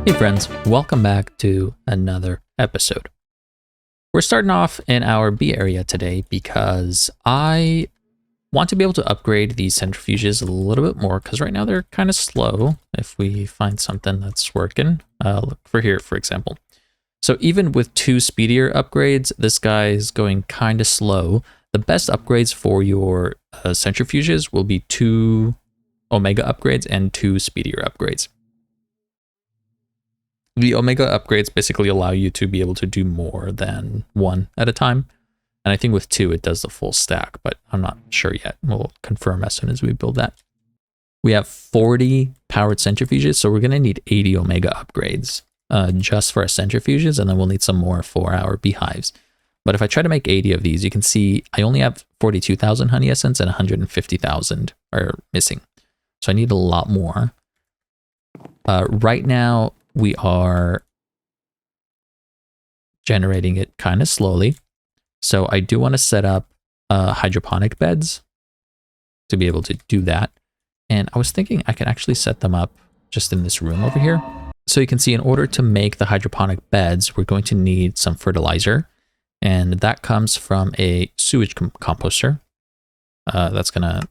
Hey friends, welcome back to another episode. We're starting off in our B area today because I want to be able to upgrade these centrifuges a little bit more because right now they're kind of slow. If we find something that's working, look for here, for example. So even with 2 speedier upgrades, this guy is going kind of slow. The best upgrades for your centrifuges will be 2 Omega upgrades and 2 speedier upgrades. The Omega upgrades basically allow you to be able to do more than 1 at a time. And I think with 2, it does the full stack, but I'm not sure yet. We'll confirm as soon as we build that. We have 40 powered centrifuges, so we're going to need 80 Omega upgrades just for our centrifuges, and then we'll need some more for our beehives. But if I try to make 80 of these, you can see I only have 42,000 honey essence and 150,000 are missing. So I need a lot more. Right now, we are generating it kind of slowly. So I do want to set up hydroponic beds to be able to do that. And I was thinking I can actually set them up just in this room over here. So you can see in order to make the hydroponic beds, we're going to need some fertilizer. And that comes from a sewage composter. That's going to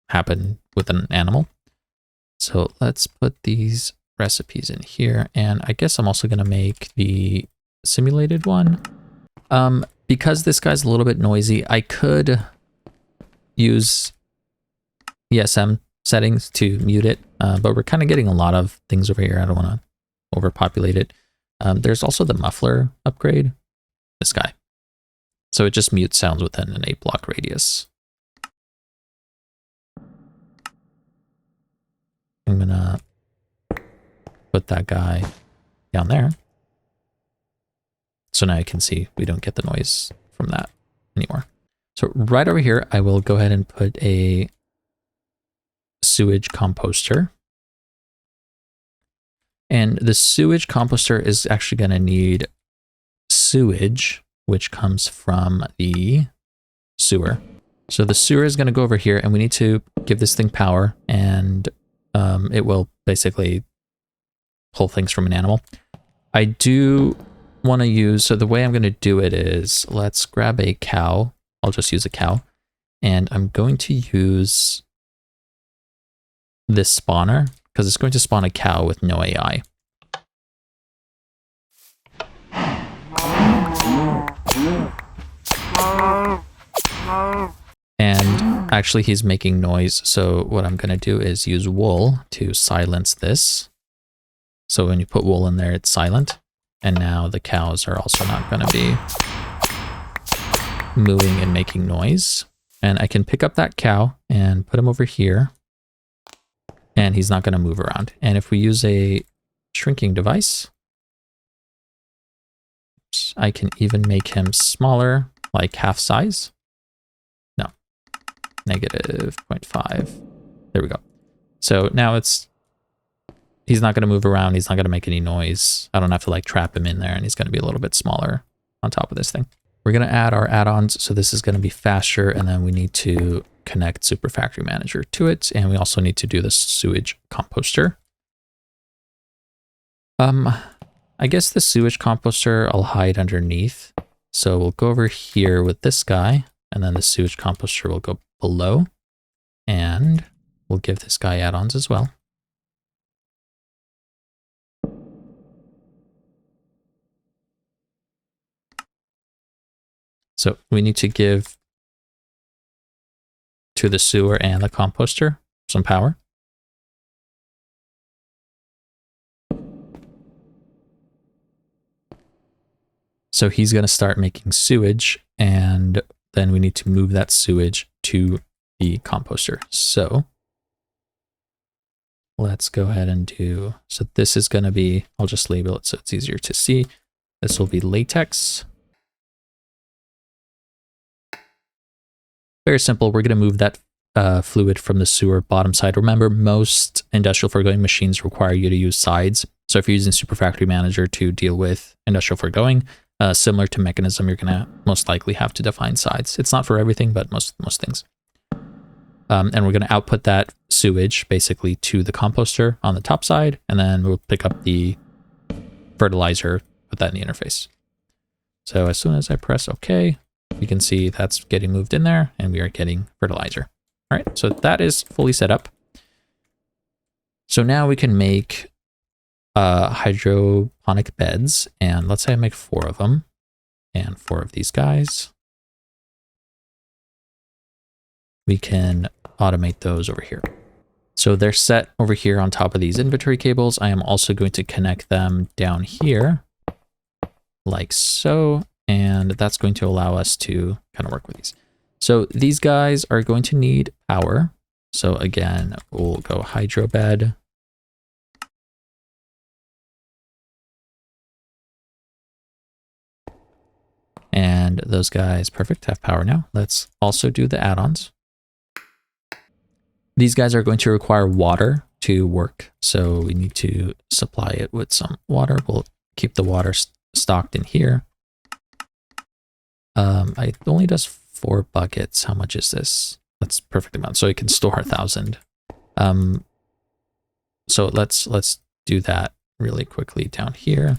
happen with an animal. So let's put these recipes in here, and I guess I'm also going to make the simulated one. Because this guy's a little bit noisy, I could use ESM settings to mute it, but we're kind of getting a lot of things over here. I don't want to overpopulate it. There's also the muffler upgrade, this guy. So it just mutes sounds within an 8-block radius. I'm going to put that guy down there. So now you can see we don't get the noise from that anymore. So right over here, I will go ahead and put a sewage composter. And the sewage composter is actually going to need sewage, which comes from the sewer. So the sewer is going to go over here, and we need to give this thing power, and it will basically pull things from an animal. I do want to use, so the way I'm going to do it is, let's grab a cow. I'll just use a cow. And I'm going to use this spawner because it's going to spawn a cow with no AI. And actually he's making noise. So what I'm going to do is use wool to silence this. So when you put wool in there, it's silent. And now the cows are also not going to be mooing and making noise. And I can pick up that cow and put him over here. And he's not going to move around. And if we use a shrinking device, I can even make him smaller, like half size. No, negative 0.5. There we go. So now he's not going to move around. He's not going to make any noise. I don't have to like trap him in there, and he's going to be a little bit smaller on top of this thing. We're going to add our add-ons. So this is going to be faster. And then we need to connect Super Factory Manager to it. And we also need to do the sewage composter. I guess the sewage composter I'll hide underneath. So we'll go over here with this guy, and then the sewage composter will go below, and we'll give this guy add-ons as well. So we need to give to the sewer and the composter some power. So he's going to start making sewage, and then we need to move that sewage to the composter. So let's go ahead and do, so this is going to be, I'll just label it so it's easier to see. This will be latex. Very simple. We're going to move that fluid from the sewer bottom side. Remember, most industrial foregoing machines require you to use sides. So if you're using Super Factory Manager to deal with industrial foregoing, similar to mechanism, you're going to most likely have to define sides. It's not for everything, but most things. And we're going to output that sewage basically to the composter on the top side, and then we'll pick up the fertilizer, put that in the interface. So as soon as I press OK, you can see that's getting moved in there and we are getting fertilizer. All right, so that is fully set up. So now we can make hydroponic beds, and let's say I make 4 of them and 4 of these guys. We can automate those over here. So they're set over here on top of these inventory cables. I am also going to connect them down here like so, and that's going to allow us to kind of work with these. So these guys are going to need power. So again, we'll go hydro bed. And those guys, perfect, have power now. Let's also do the add-ons. These guys are going to require water to work, so we need to supply it with some water. We'll keep the water stocked in here. It only does 4 buckets. How much is this? That's perfect amount, so it can store 1,000. So let's do that really quickly down here.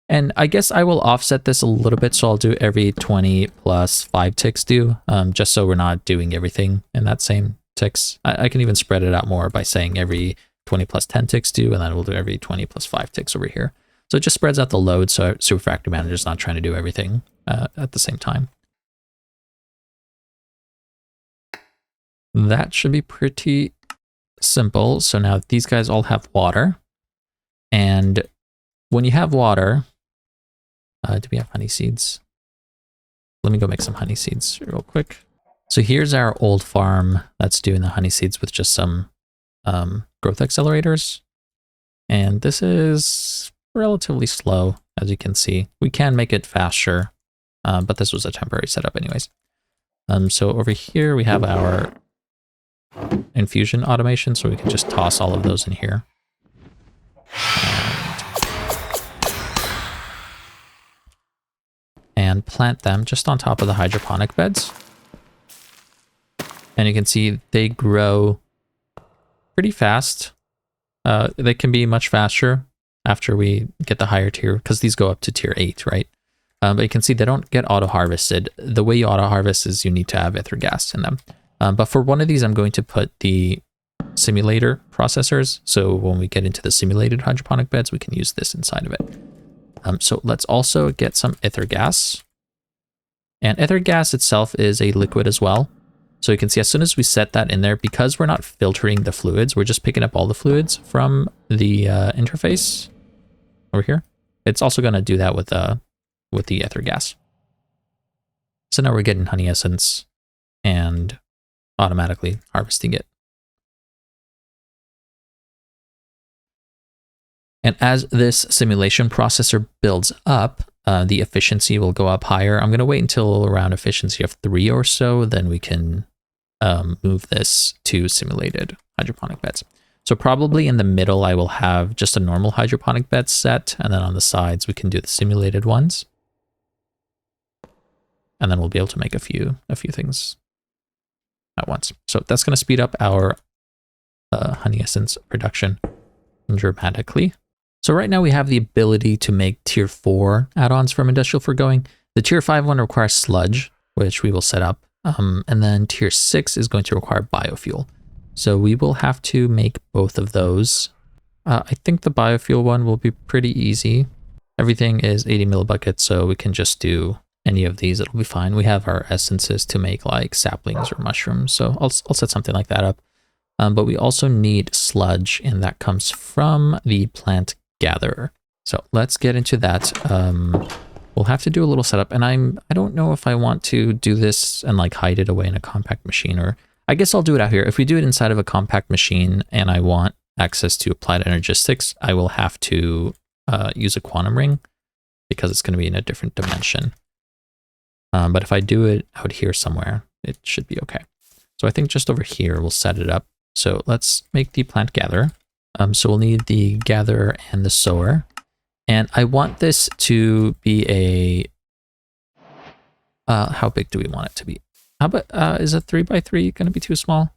And I guess I will offset this a little bit, so I'll do every 20 plus 5 ticks due, just so we're not doing everything in that same ticks. I can even spread it out more by saying every 20 plus 10 ticks due, and then we'll do every 20 plus 5 ticks over here. So it just spreads out the load, so Superfactory Manager's not trying to do everything at the same time. That should be pretty simple. So now these guys all have water, and when you have water, do we have honey seeds? Let me go make some honey seeds real quick. So here's our old farm that's doing the honey seeds with just some growth accelerators. And this is relatively slow, as you can see. We can make it faster, but this was a temporary setup anyways. So over here we have our infusion automation, so we can just toss all of those in here. And plant them just on top of the hydroponic beds. And you can see they grow pretty fast. They can be much faster after we get the higher tier, because these go up to tier 8, right? But you can see they don't get auto-harvested. The way you auto-harvest is you need to have ether gas in them. But for one of these, I'm going to put the simulator processors. So when we get into the simulated hydroponic beds, we can use this inside of it. So let's also get some ether gas. And ether gas itself is a liquid as well. So you can see as soon as we set that in there, because we're not filtering the fluids, we're just picking up all the fluids from the interface over here. It's also going to do that with the ether gas. So now we're getting honey essence and automatically harvesting it. And as this simulation processor builds up, the efficiency will go up higher. I'm going to wait until around efficiency of 3 or so, then we can move this to simulated hydroponic beds. So probably in the middle, I will have just a normal hydroponic bed set, and then on the sides, we can do the simulated ones. And then we'll be able to make a few things at once. So that's going to speed up our honey essence production dramatically. So right now we have the ability to make tier 4 add-ons from Industrial Foregoing. The tier 5 one requires sludge, which we will set up. And then tier 6 is going to require biofuel. So we will have to make both of those. I think the biofuel one will be pretty easy. Everything is 80 millibuckets, so we can just do any of these. It'll be fine. We have our essences to make like saplings or mushrooms, so I'll set something like that up. But we also need sludge, and that comes from the plant gatherer. So let's get into that. We'll have to do a little setup, and I don't know if I want to do this and like hide it away in a compact machine, or I guess I'll do it out here. If we do it inside of a compact machine and I want access to applied energistics, I will have to use a quantum ring because it's going to be in a different dimension. But if I do it out here somewhere, it should be okay. So I think just over here, we'll set it up. So let's make the plant gatherer. So we'll need the gatherer and the sower. And I want this to be a, how big do we want it to be? How about, is a 3x3 going to be too small?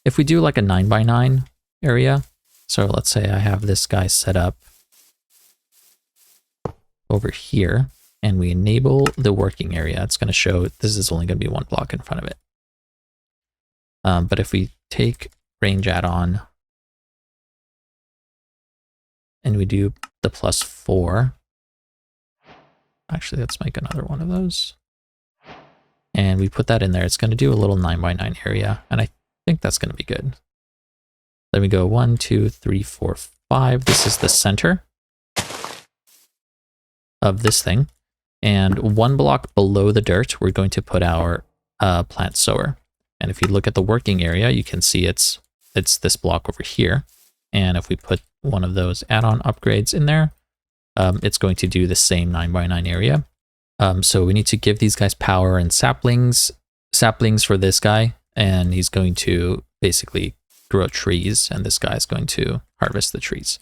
if we do like a 9x9 area, so let's say I have this guy set up over here, and we enable the working area, it's going to show this is only going to be 1 block in front of it. But if we take range add-on and we do the +4, actually let's make another one of those, and we put that in there, it's going to do a little 9x9 area, and I think that's going to be good. Then we go 1, 2, 3, 4, 5. This is the center of this thing. And 1 block below the dirt, we're going to put our plant sower. And if you look at the working area, you can see it's this block over here. And if we put one of those add-on upgrades in there, it's going to do the same 9x9 area. So we need to give these guys power and saplings for this guy, and he's going to basically grow trees, and this guy is going to harvest the trees.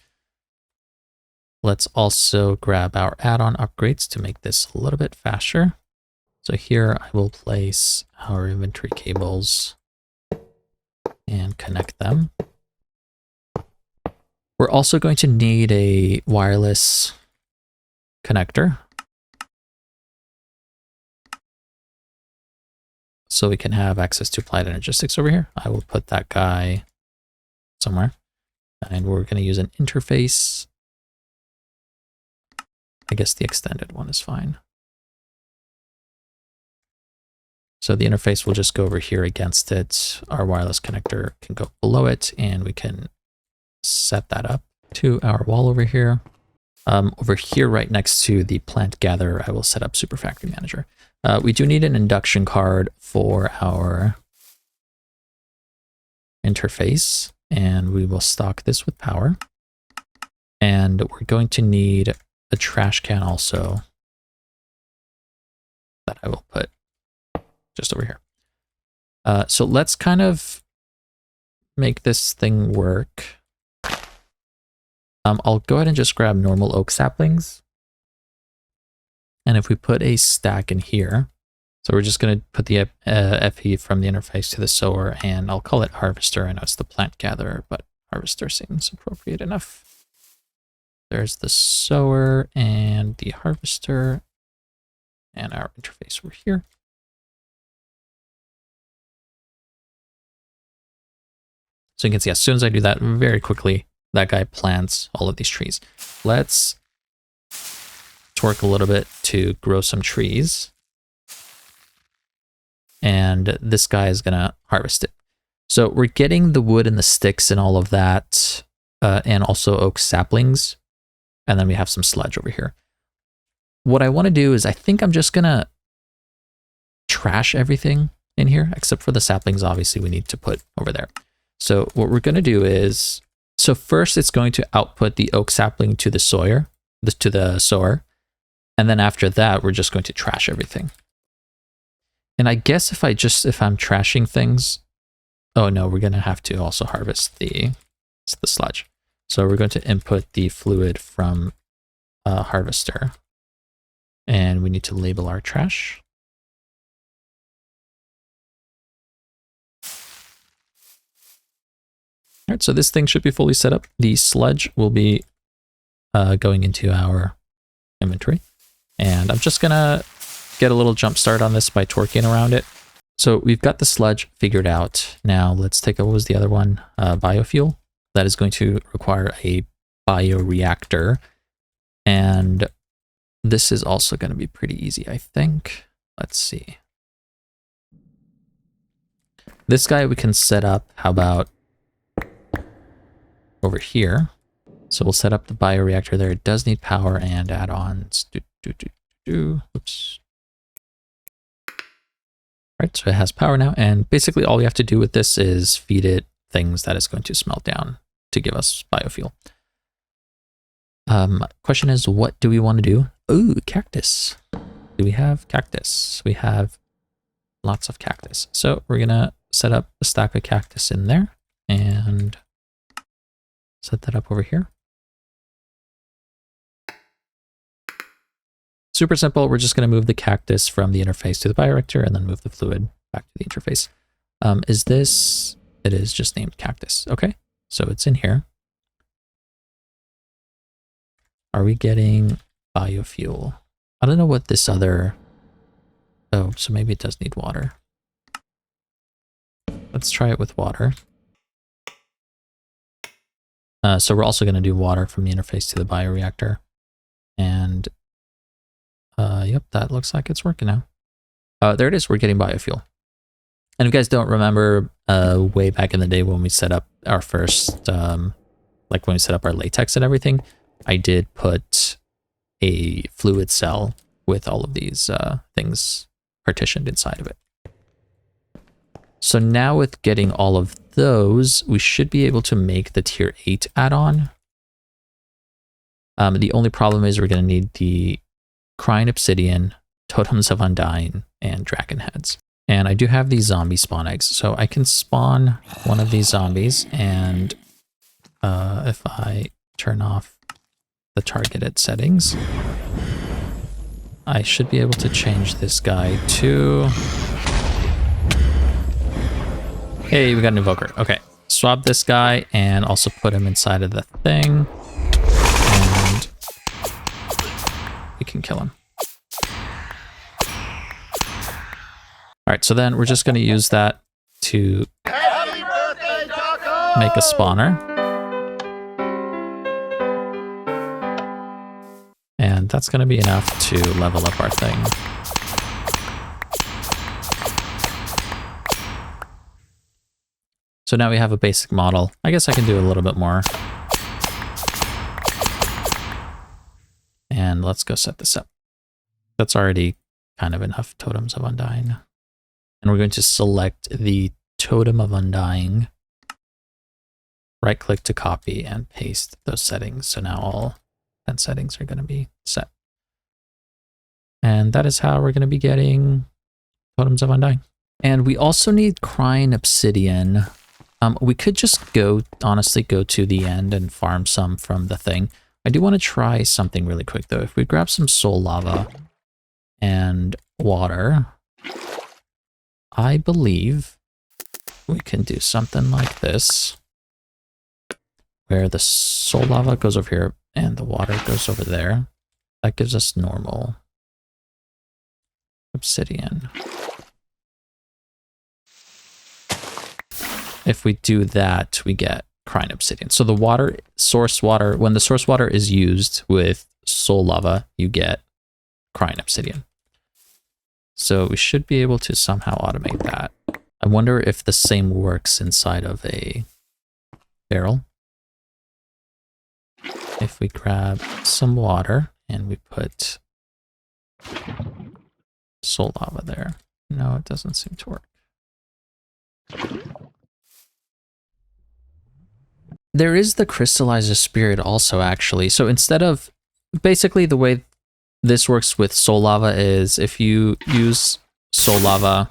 Let's also grab our add-on upgrades to make this a little bit faster. So here I will place our inventory cables and connect them. We're also going to need a wireless connector, so we can have access to applied energistics over here. I will put that guy somewhere, and we're going to use an interface. I guess the extended one is fine. So the interface will just go over here against it. Our wireless connector can go below it, and we can set that up to our wall over here. Over here, right next to the plant gatherer, I will set up Super Factory Manager. We do need an induction card for our interface, and we will stock this with power. And we're going to need a trash can also that I will put just over here. So let's kind of make this thing work. I'll go ahead and just grab normal oak saplings. And if we put a stack in here, so we're just going to put the FE from the interface to the sower, and I'll call it harvester. I know it's the plant gatherer, but harvester seems appropriate enough. There's the sower and the harvester and our interface over here. So you can see as soon as I do that, very quickly, that guy plants all of these trees. Let's work a little bit to grow some trees. And this guy is going to harvest it. So we're getting the wood and the sticks and all of that, and also oak saplings. And then we have some sludge over here. What I want to do is I think I'm just going to trash everything in here, except for the saplings, obviously, we need to put over there. So what we're going to do is, so first it's going to output the oak sapling to the sower, and then after that, we're just going to trash everything. And I guess if I'm trashing things, oh no, we're going to have to also harvest the sludge. So we're going to input the fluid from harvester, and we need to label our trash. All right, so this thing should be fully set up. The sludge will be going into our inventory. And I'm just gonna get a little jump start on this by torquing around it. So we've got the sludge figured out. Now let's take a, what was the other one? Biofuel. That is going to require a bioreactor. And this is also going to be pretty easy, I think. Let's see. This guy we can set up, how about over here? So we'll set up the bioreactor there. It does need power and add-ons. Oops. Right, so it has power now, and basically all we have to do with this is feed it things that it's going to smelt down to give us biofuel. Question is, what do we want to do? Ooh, cactus. Do we have cactus? We have lots of cactus. So we're gonna set up a stack of cactus in there and set that up over here. Super simple. We're just going to move the cactus from the interface to the bioreactor and then move the fluid back to the interface. Is this It is just named cactus. Okay, so it's in here. Are we getting biofuel? I don't know what this other... Oh, so maybe it does need water. Let's try it with water. So we're also going to do water from the interface to the bioreactor. And yep, that looks like it's working now. There it is. We're getting biofuel. And if you guys don't remember, way back in the day when we set up our first, like when we set up our latex and everything, I did put a fluid cell with all of these things partitioned inside of it. So now with getting all of those, we should be able to make the tier 8 add-on. The only problem is we're going to need the Crying Obsidian, Totems of Undying, and Dragon Heads. And I do have these zombie spawn eggs, so I can spawn one of these zombies, and if I turn off the targeted settings, I should be able to change this guy to... Hey, we got an invoker. Okay, swap this guy and also put him inside of the thing, and we can kill him. All right, so then we're just going to use that to make a spawner. And that's going to be enough to level up our thing. So now we have a basic model. I guess I can do a little bit more. And let's go set this up. That's already kind of enough Totems of Undying. And we're going to select the Totem of Undying. Right click to copy and paste those settings. So now all 10 settings are going to be set. And that is how we're going to be getting Totems of Undying. And we also need Crying Obsidian. We could just honestly go to the end and farm some from the thing. I do want to try something really quick though. If we grab some soul lava and water, I believe we can do something like this, where the soul lava goes over here and the water goes over there. That gives us normal obsidian. If we do that, we get Crying Obsidian. So the water, source water, when the source water is used with soul lava, you get Crying Obsidian. So we should be able to somehow automate that. I wonder if the same works inside of a barrel. If we grab some water and we put soul lava there. No, it doesn't seem to work. There is the crystallizer spirit also, actually. So instead of, basically the way this works with soul lava is if you use soul lava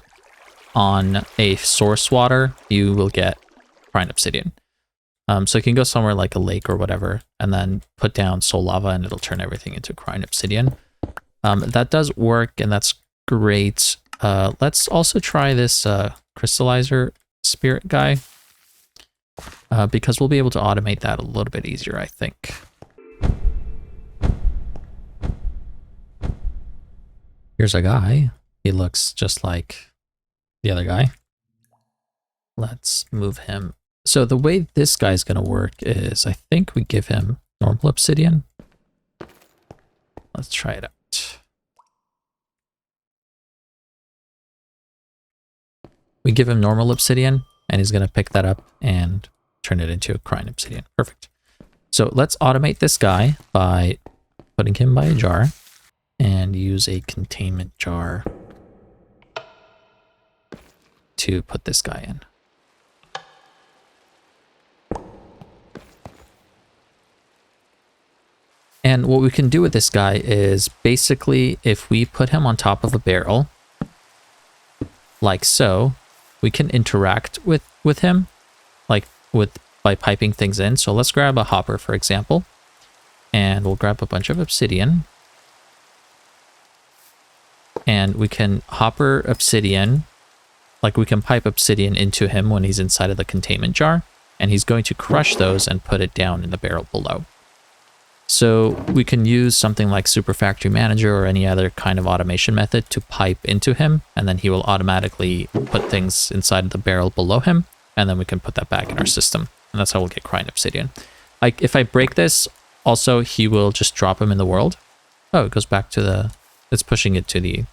on a source water, you will get Crying Obsidian. So you can go somewhere like a lake or whatever, and then put down soul lava and it'll turn everything into Crying Obsidian. That does work, and that's great. Let's also try this crystallizer spirit guy. Because we'll be able to automate that a little bit easier, I think. Here's a guy. He looks just like the other guy. Let's move him. So the way this guy's going to work is I think we give him normal obsidian. Let's try it out. We give him normal obsidian, and he's going to pick that up and turn it into a Crying Obsidian. Perfect. So let's automate this guy by putting him by a jar and use a containment jar to put this guy in. And what we can do with this guy is basically if we put him on top of a barrel, like so, we can interact with him, like by piping things in. So let's grab a hopper, for example, and we'll grab a bunch of obsidian. And we can hopper obsidian like we can pipe obsidian into him when he's inside of the containment jar, and he's going to crush those and put it down in the barrel below. So we can use something like Super Factory Manager or any other kind of automation method to pipe into him, and then he will automatically put things inside of the barrel below him, and then we can put that back in our system. And that's how we'll get crying obsidian. Like if I break this, also he will just drop him in the world. Oh, it goes back to the, it's pushing it to the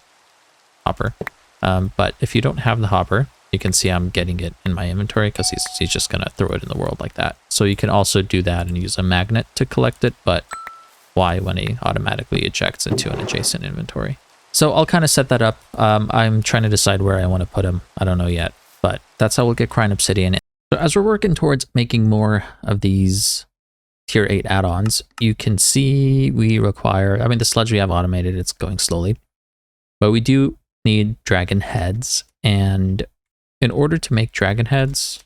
hopper. But if you don't have the hopper, you can see I'm getting it in my inventory because he's just going to throw it in the world like that. So you can also do that and use a magnet to collect it, but why when he automatically ejects into an adjacent inventory? So I'll kind of set that up. I'm trying to decide where I want to put him. I don't know yet, but that's how we'll get crying obsidian. So as we're working towards making more of these tier 8 add-ons, you can see we require, I mean, the sludge we have automated, it's going slowly, but we do need dragon heads. And in order to make dragon heads,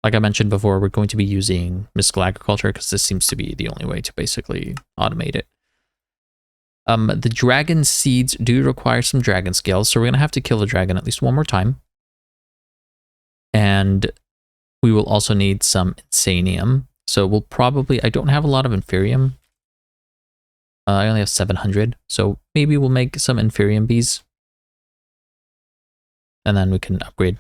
like I mentioned before, we're going to be using mystical agriculture because this seems to be the only way to basically automate it. The dragon seeds do require some dragon scales, so we're going to have to kill the dragon at least one more time. And we will also need some insanium. So we'll probably, I don't have a lot of inferium. I only have 700, so maybe we'll make some inferium bees. And then we can upgrade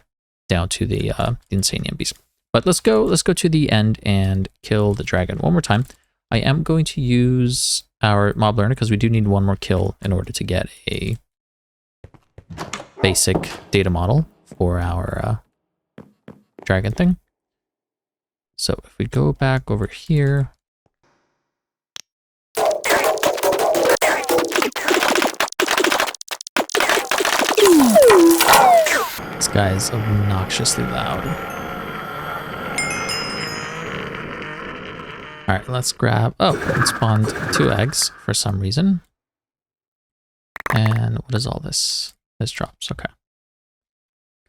down to the insanium bees. But let's go to the end and kill the dragon one more time. I am going to use our mob learner because we do need one more kill in order to get a basic data model for our dragon thing. So if we go back over here, this guy is obnoxiously loud. All right, let's grab, oh, it spawned 2 eggs for some reason. And what is all this? This drops, okay.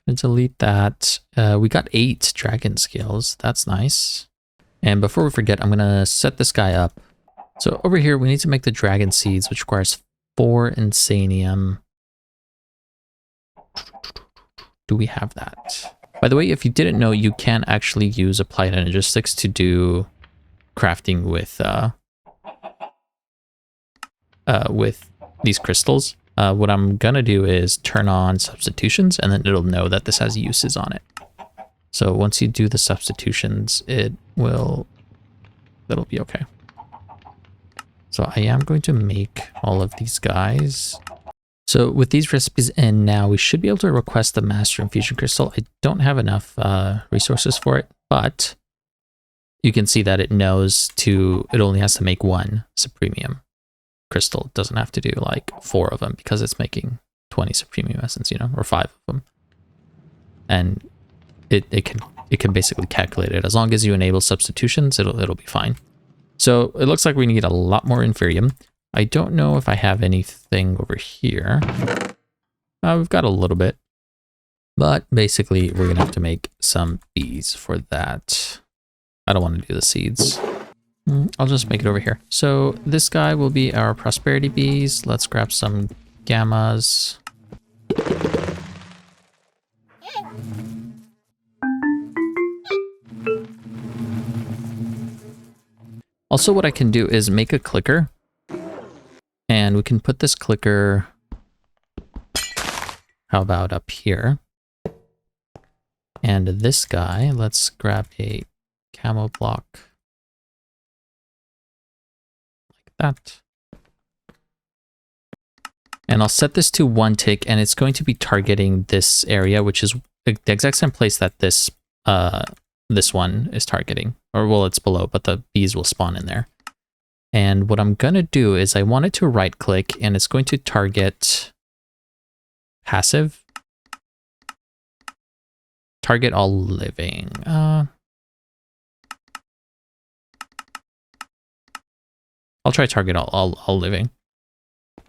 Gonna delete that. We got 8 dragon scales, that's nice. And before we forget, I'm gonna set this guy up. So over here, we need to make the dragon seeds, which requires 4 insanium. Do we have that? By the way, if you didn't know, you can actually use applied energistics to do crafting with these crystals. What I'm gonna do is turn on substitutions, and then it'll know that this has uses on it. So once you do the substitutions, it'll be okay. So I am going to make all of these guys. So with these recipes in now, we should be able to request the Master Infusion Crystal. I don't have enough resources for it, but you can see that it knows it only has to make 1 Supremium Crystal. It doesn't have to do like 4 of them because it's making 20 Supremium Essence, you know, or 5 of them. And it can basically calculate it. As long as you enable substitutions, it'll be fine. So it looks like we need a lot more Inferium. I don't know if I have anything over here. We've got a little bit, but basically we're gonna have to make some bees for that. I don't want to do the seeds. I'll just make it over here. So this guy will be our prosperity bees. Let's grab some gammas. Also, what I can do is make a clicker. And we can put this clicker, how about up here? And this guy, let's grab a camo block like that. And I'll set this to 1 tick, and it's going to be targeting this area, which is the exact same place that this one is targeting. Or well, it's below, but the bees will spawn in there. And what I'm going to do is I want it to right click, and it's going to target passive. Target all living. I'll try target all living.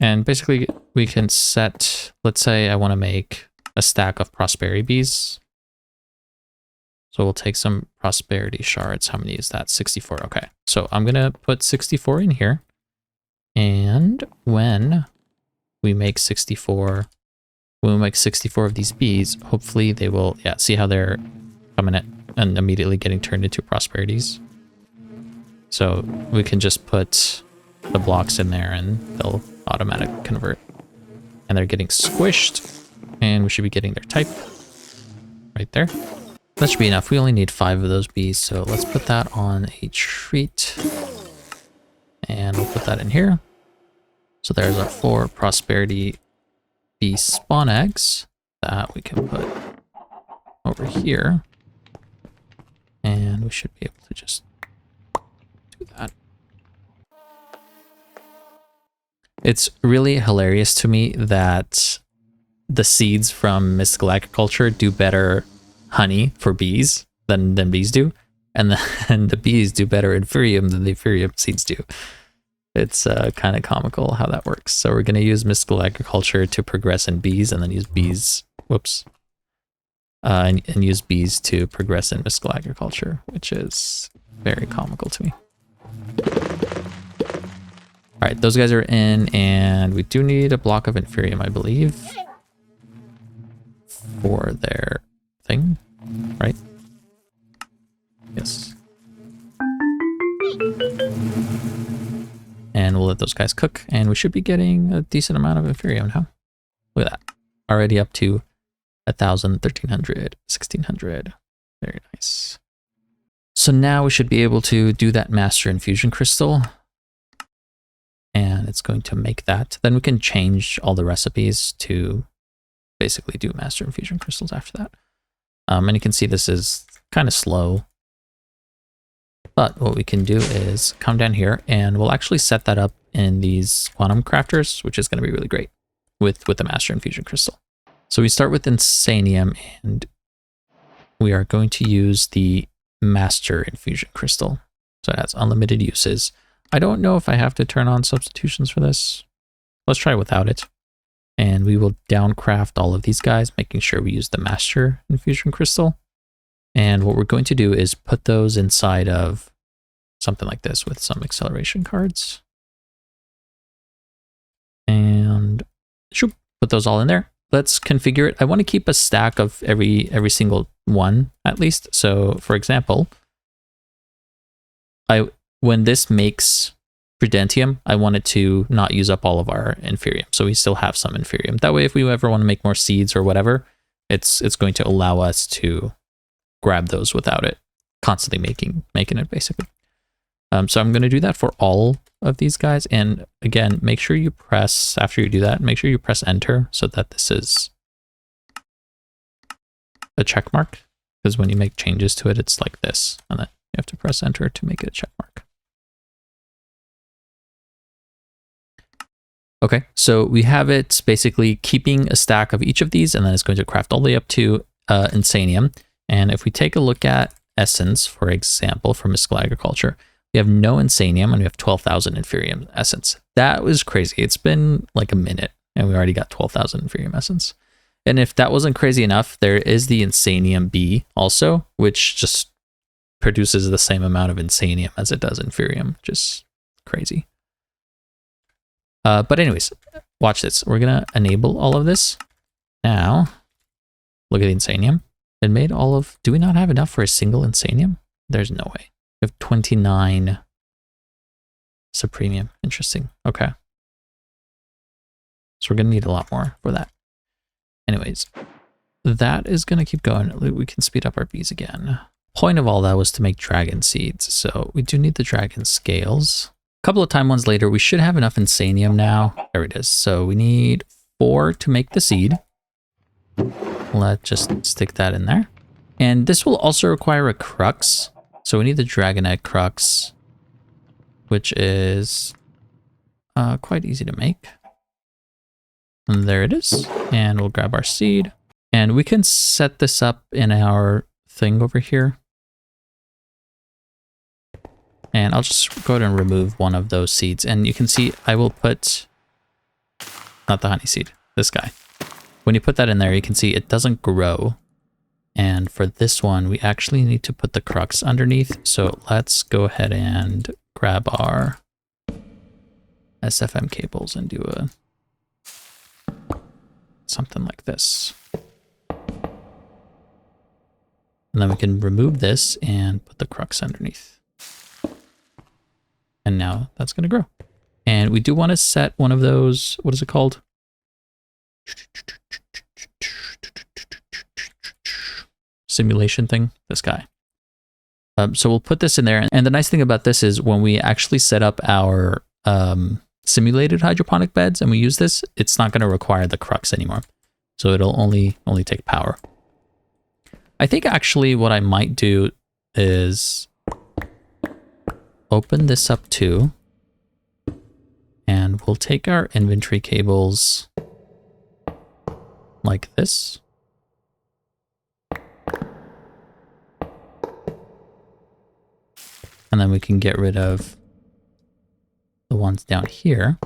And basically we can set, let's say I want to make a stack of prosperity bees. So we'll take some prosperity shards. How many is that? 64. Okay. So I'm going to put 64 in here. And when we make 64, when we make 64 of these bees, hopefully they will, yeah, see how they're coming at and immediately getting turned into prosperities. So we can just put the blocks in there and they'll automatically convert. And they're getting squished, and we should be getting their type right there. That should be enough. We only need 5 of those bees, so let's put that on a treat. And we'll put that in here. So there's our 4 prosperity bee spawn eggs that we can put over here. And we should be able to just do that. It's really hilarious to me that the seeds from mystical agriculture do better honey for bees than bees do, and the bees do better inferium than the inferium seeds do. It's kind of comical how that works. So we're going to use mystical agriculture to progress in bees, and then use bees, whoops, and use bees to progress in mystical agriculture, which is very comical to me. All right, those guys are in, and we do need a block of inferium, I believe, for their thing, right? Yes. And we'll let those guys cook, and we should be getting a decent amount of inferium now. Look at that. Already up to 1,000, 1,300, 1,600. Very nice. So now we should be able to do that master infusion crystal. And it's going to make that. Then we can change all the recipes to basically do master infusion crystals after that. And you can see this is kind of slow. But what we can do is come down here, and we'll actually set that up in these quantum crafters, which is going to be really great with the master infusion crystal. So we start with Insanium, and we are going to use the master infusion crystal. So it has unlimited uses. I don't know if I have to turn on substitutions for this. Let's try without it. And we will downcraft all of these guys, making sure we use the master infusion crystal. And what we're going to do is put those inside of something like this with some acceleration cards. And shoop, put those all in there. Let's configure it. I want to keep a stack of every single one at least. So for example, when this makes Prudentium, I wanted to not use up all of our inferium. So we still have some inferium. That way, if we ever want to make more seeds or whatever, it's going to allow us to grab those without it constantly making it basically. So I'm going to do that for all of these guys. And again, make sure you press, after you do that, make sure you press enter so that this is a check mark. Because when you make changes to it, it's like this. And then you have to press enter to make it a check mark. Okay, so we have it basically keeping a stack of each of these, and then it's going to craft all the way up to Insanium. And if we take a look at Essence, for example, for Mystical Agriculture, we have no Insanium, and we have 12,000 Inferium Essence. That was crazy. It's been like a minute, and we already got 12,000 Inferium Essence. And if that wasn't crazy enough, there is the Insanium B also, which just produces the same amount of Insanium as it does Inferium. Just crazy. But anyways, watch this. We're going to enable all of this. Now, look at the Insanium. It made all of... Do we not have enough for a single Insanium? There's no way. We have 29 Supremium. Interesting. Okay. So we're going to need a lot more for that. Anyways, that is going to keep going. We can speed up our bees again. Point of all that was to make dragon seeds. So we do need the dragon scales. A couple of time ones later, we should have enough Insanium now. There it is. So we need 4 to make the seed. Let's just stick that in there. And this will also require a crux. So we need the dragon egg crux, which is quite easy to make. And there it is. And we'll grab our seed. And we can set this up in our thing over here. And I'll just go ahead and remove one of those seeds. And you can see I will put, not the honey seed, this guy. When you put that in there, you can see it doesn't grow. And for this one, we actually need to put the crux underneath. So let's go ahead and grab our SFM cables and do something something like this. And then we can remove this and put the crux underneath. And now that's going to grow. And we do want to set one of those, what is it called? Simulation thing, this guy. So we'll put this in there. And the nice thing about this is when we actually set up our simulated hydroponic beds and we use this, it's not going to require the crux anymore. So it'll only take power. I think actually what I might do is open this up too. And we'll take our inventory cables like this. And then we can get rid of the ones down here.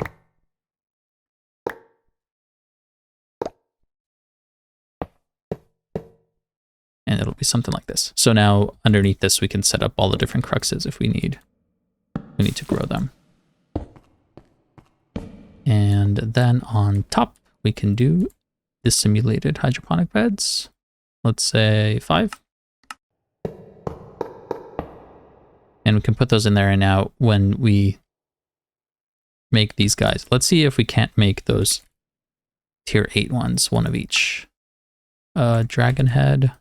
And it'll be something like this. So now underneath this, we can set up all the different cruxes if we need to grow them. And then on top, we can do the simulated hydroponic beds. Let's say 5. And we can put those in there. And now when we make these guys, let's see if we can't make those tier 8 ones, one of each. Dragon head.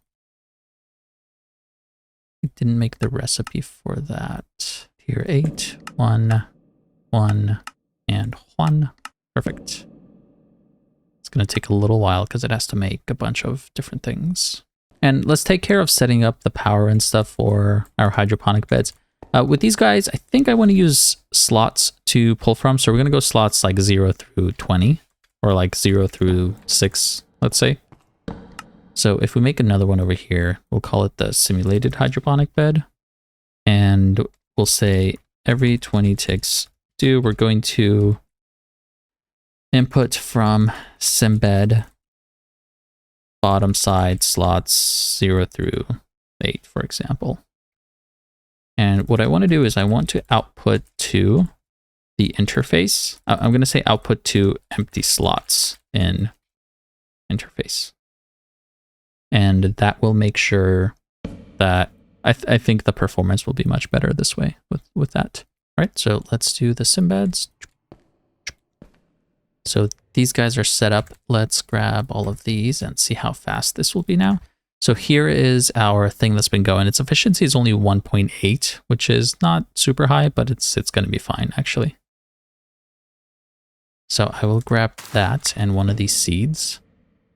We didn't make the recipe for that. Tier 8, 1, 1, and 1. Perfect. It's going to take a little while because it has to make a bunch of different things. And let's take care of setting up the power and stuff for our hydroponic beds. With these guys, I think I want to use slots to pull from. So we're going to go slots like 0 through 20 or like 0 through 6, let's say. So if we make another one over here, we'll call it the simulated hydroponic bed. And we'll say every 20 ticks due, we're going to input from simbed bottom side slots 0 through 8, for example. And what I want to do is I want to output to the interface. I'm going to say output to empty slots in interface. And that will make sure that I think the performance will be much better this way with that. All right, so let's do the simbeds. So these guys are set up. Let's grab all of these and see how fast this will be now. So here is our thing that's been going. Its efficiency is only 1.8, which is not super high, but it's going to be fine, actually. So I will grab that and one of these seeds.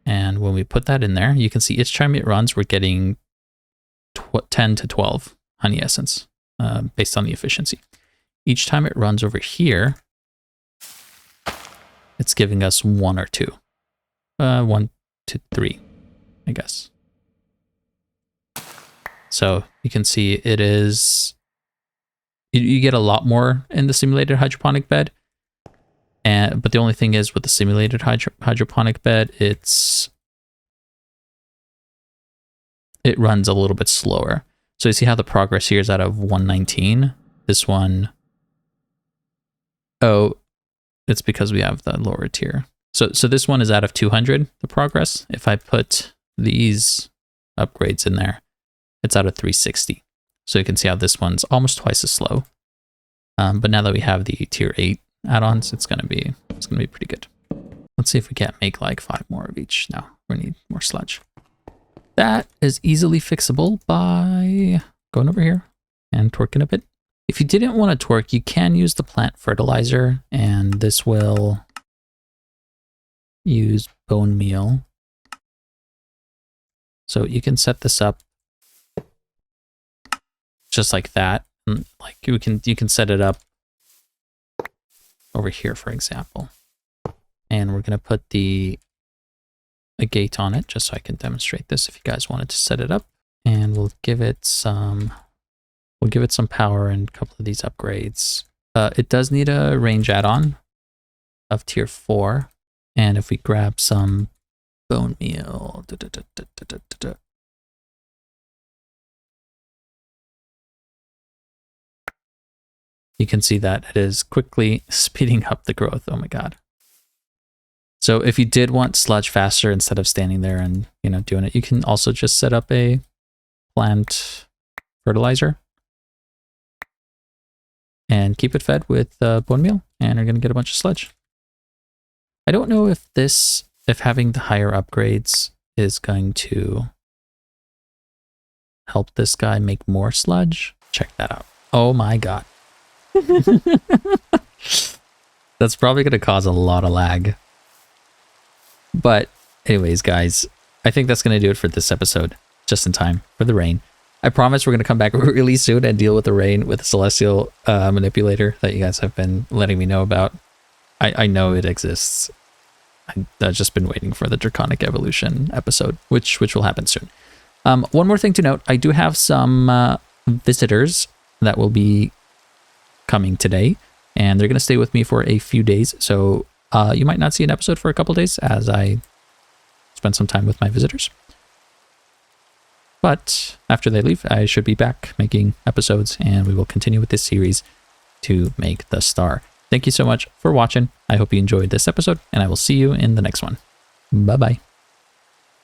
And when we put that in there, you can see each time it runs, we're getting 10 to 12 honey essence based on the efficiency. Each time it runs over here, it's giving us 1 or 2. 1 to 3, I guess. So you can see it is, you get a lot more in the simulated hydroponic bed. But the only thing is with the simulated hydroponic bed, it runs a little bit slower. So you see how the progress here is out of 119. This one, oh, it's because we have the lower tier. So this one is out of 200, the progress. If I put these upgrades in there, it's out of 360. So you can see how this one's almost twice as slow. But now that we have the tier 8 add-ons, it's gonna be pretty good. Let's see if we can't make like 5 more of each. No, we need more sludge. That is easily fixable by going over here and torquing a bit. If you didn't want to torque, you can use the plant fertilizer, and this will use bone meal. So you can set this up just like that. Like you can set it up over here, for example. And we're going to put a gate on it just so I can demonstrate this if you guys wanted to set it up. And we'll give it some power and a couple of these upgrades. It does need a range add-on of tier 4. And if we grab some bone meal, you can see that it is quickly speeding up the growth. Oh my God. So if you did want sludge faster instead of standing there and, doing it, you can also just set up a plant fertilizer and keep it fed with bone meal, and you're going to get a bunch of sludge. I don't know if having the higher upgrades is going to help this guy make more sludge. Check that out. Oh my god. That's probably going to cause a lot of lag. But anyways, guys, I think that's going to do it for this episode, just in time for the rain. I promise we're going to come back really soon and deal with the rain with the Celestial Manipulator that you guys have been letting me know about. I know it exists. I've just been waiting for the Draconic Evolution episode, which will happen soon. One more thing to note, I do have some visitors that will be coming today, and they're going to stay with me for a few days. So you might not see an episode for a couple days as I spend some time with my visitors. But after they leave, I should be back making episodes, and we will continue with this series to make the star. Thank you so much for watching. I hope you enjoyed this episode, and I will see you in the next one. Bye-bye.